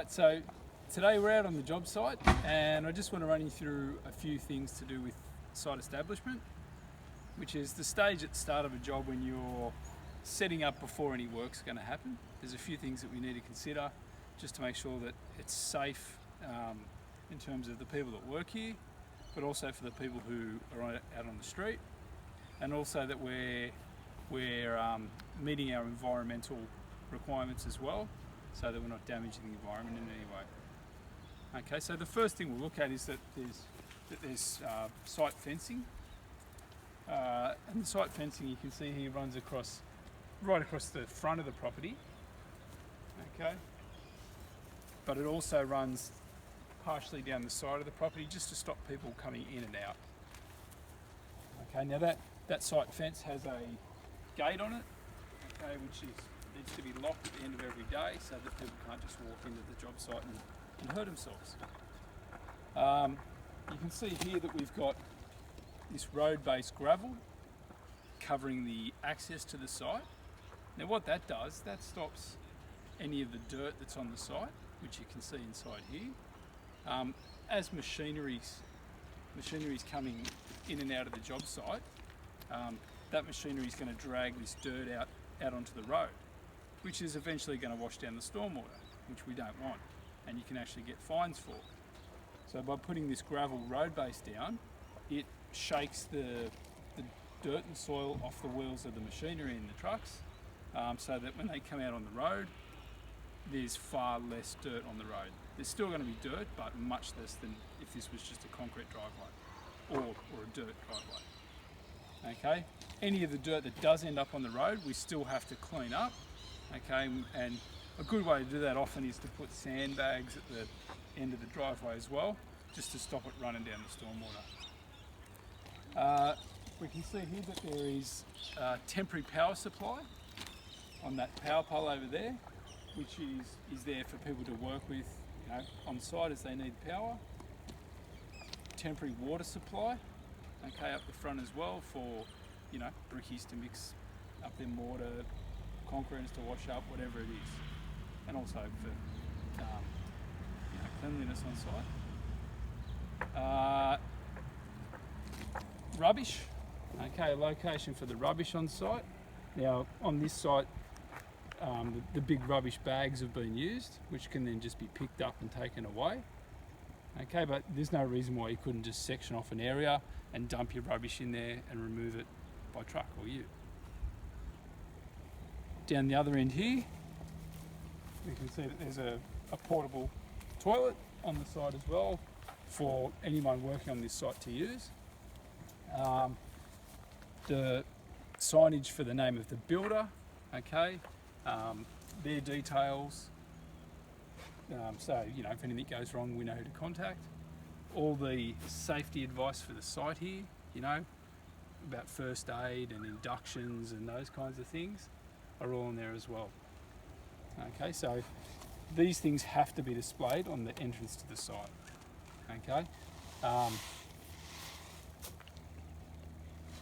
Right, so today we're out on the job site and I just want to run you through a few things to do with site establishment, which is the stage at the start of a job when you're setting up before any work's going to happen. There's a few things that we need to consider just to make sure that it's safe in terms of the people that work here, but also for the people who are out on the street, and also that we're meeting our environmental requirements as well, so that we're not damaging the environment in any way. Okay, so the first thing we'll look at is that there's site fencing, and the site fencing you can see here runs right across the front of the property. Okay, but it also runs partially down the side of the property just to stop people coming in and out. Okay, now that site fence has a gate on it, okay, which needs to be locked at the end of every day so that people can't just walk into the job site and hurt themselves. You can see here that we've got this road-based gravel covering the access to the site. Now what that does, that stops any of the dirt that's on the site, which you can see inside here. As machinery's coming in and out of the job site, that machinery is going to drag this dirt out onto the road, which is eventually going to wash down the stormwater, which we don't want, and you can actually get fines for. So by putting this gravel road base down, it shakes the dirt and soil off the wheels of the machinery in the trucks, so that when they come out on the road, there's far less dirt on the road. There's still going to be dirt, but much less than if this was just a concrete driveway or a dirt driveway. Okay, any of the dirt that does end up on the road, we still have to clean up. Okay, and a good way to do that often is to put sandbags at the end of the driveway as well, just to stop it running down the stormwater. We can see here that there is a temporary power supply on that power pole over there, which is there for people to work with, on site as they need power. Temporary water supply, okay, up the front as well for, brickies to mix up their mortar, concretes to wash up, whatever it is, and also for cleanliness on site. Rubbish, okay, a location for the rubbish on site. Now on this site, the big rubbish bags have been used, which can then just be picked up and taken away. Okay, but there's no reason why you couldn't just section off an area and dump your rubbish in there and remove it by truck or you. Down the other end here, you can see that there's a portable toilet on the side as well for anyone working on this site to use. The signage for the name of the builder, okay, their details, so if anything goes wrong we know who to contact. All the safety advice for the site here, about first aid and inductions and those kinds of things are all in there as well. Okay, so these things have to be displayed on the entrance to the site. Okay,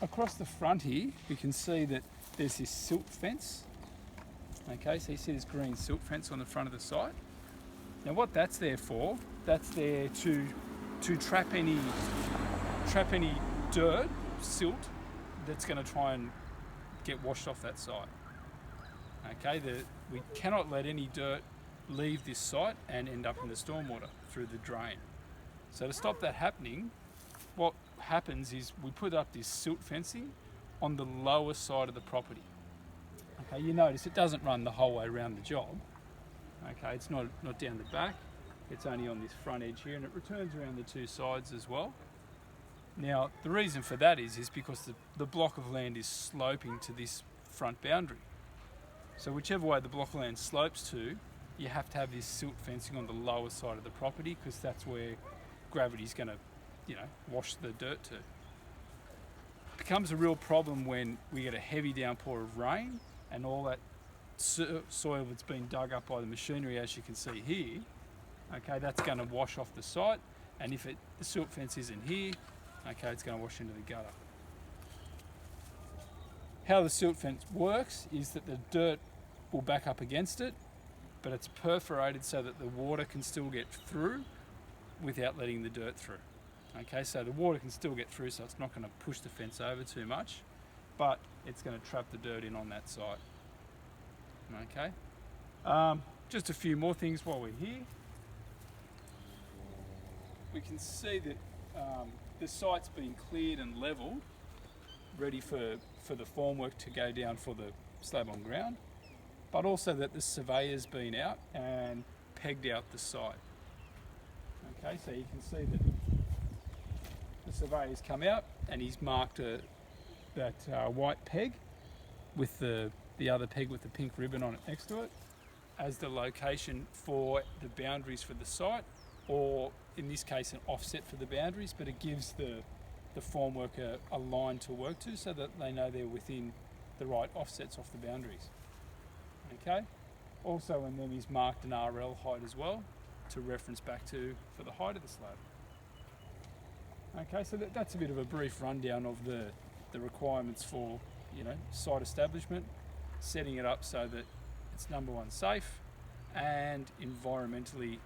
across the front here we can see that there's this silt fence. Okay, so you see this green silt fence on the front of the site. Now what that's there for, that's there to trap any dirt, silt, that's going to try and get washed off that site. Okay, we cannot let any dirt leave this site and end up in the stormwater through the drain. So to stop that happening, what happens is we put up this silt fencing on the lower side of the property. Okay, you notice it doesn't run the whole way around the job. Okay, it's not down the back, it's only on this front edge here, and it returns around the two sides as well. Now the reason for that is because the block of land is sloping to this front boundary. So whichever way the block of land slopes to, you have to have this silt fencing on the lower side of the property, because that's where gravity's going to wash the dirt to. It becomes a real problem when we get a heavy downpour of rain and all that soil that's been dug up by the machinery, as you can see here, okay, that's going to wash off the site, and if the silt fence isn't here, okay, it's going to wash into the gutter. How the silt fence works is that the dirt will back up against it, but it's perforated so that the water can still get through without letting the dirt through. Okay, so the water can still get through, so it's not going to push the fence over too much, but it's going to trap the dirt in on that side. Okay, just a few more things while we're here. We can see that the site's been cleared and levelled, ready for the formwork to go down for the slab on ground, but also that the surveyor's been out and pegged out the site. Okay, so you can see that the surveyor's come out and he's marked that white peg with the other peg with the pink ribbon on it next to it as the location for the boundaries for the site, or in this case an offset for the boundaries, but it gives the formwork a line to work to so that they know they're within the right offsets off the boundaries. Okay. Also in them is marked an RL height as well to reference back to for the height of the slab. Okay, so that's a bit of a brief rundown of the requirements for, you know, site establishment, setting it up so that it's number one, safe, and environmentally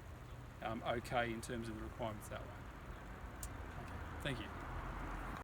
okay in terms of the requirements that way. Okay, thank you.